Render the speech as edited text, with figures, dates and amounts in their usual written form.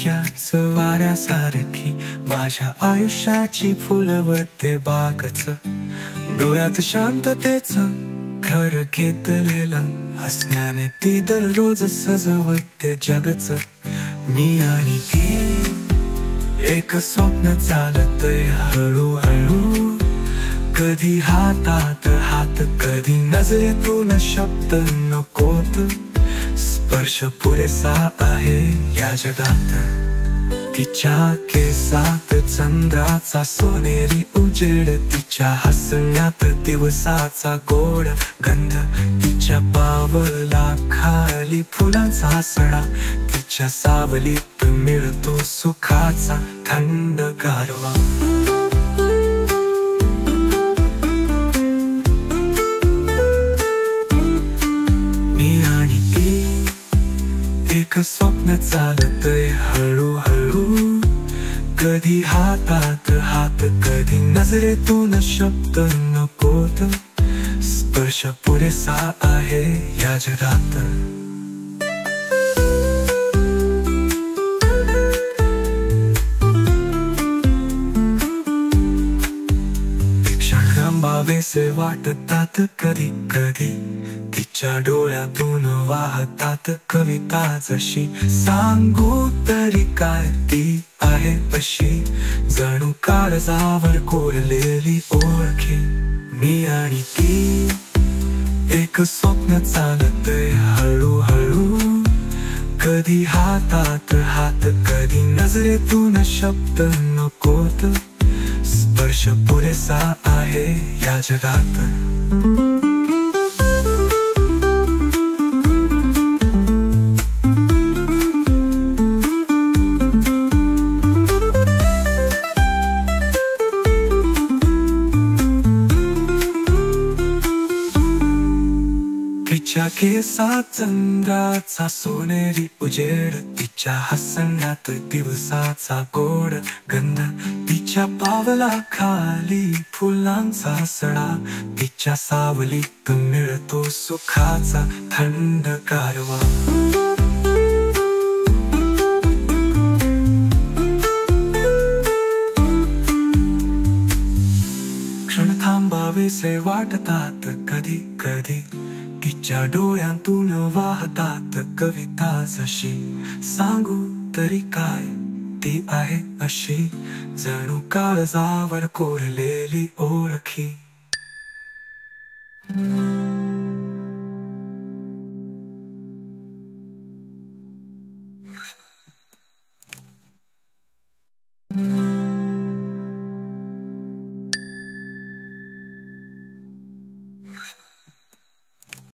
आयुष्याच वाऱ्यासारखी माझ्या आयुष्याची फुलवते बागच, डोळ्यात शांततेच घर घेतलेलं हसण्याने ती दररोज सजवते जगच. मी आणि ती एक स्वप्न चालतंय हळूहळू, कधी हातात हात कधी नजरेतून शब्द नकोत, स्पर्श पुरेसा आहे या जगात. तिच्या केसात चंद्राचा सोनेरी उजेड, तिच्या हसण्यात दिवसाचा गोड गंध, तिच्या पावला खाली फुलांचा सडा, तिच्या सावलीत मिळतो सुखाचा थंड गारवा. मी आणि ती एक स्वप्न चालतंय हळूहळू, कधी हातात हात कधी नजरेतून शब्द नकोत, स्पर्श पुरेसा आहे या जगात. थांबावेसे वाटतात कधी कधी, तिच्या डोळ्यातून वाहतात कविता जशी, सांगू तरी काय ती आहे अशी, जणू काळजावर कोरलेली ओळखी. मी आणि ती एक स्वप्न चालतंय हळूहळू, कधी हातात हात कधी नजरेतून शब्द नकोत, स्पर्श पुरेसा आहे या जगात. तिच्या केसात चंद्राचा सोनेरी उजेड, तिच्या हसण्यात दिवसाचा गोड गंध, तिच्या पावला खाली फुलांचा सडा, तिच्या सावलीत मिळतो सुखाचा थंड गारवा. क्षण थांबावेसे वाटतात कधी कधी, तिच्या डोळ्यातून वाहतात कविता जशी, सांगू तरी काय ती आहे अशी, जणू काळजावर कोरलेली ओळखी.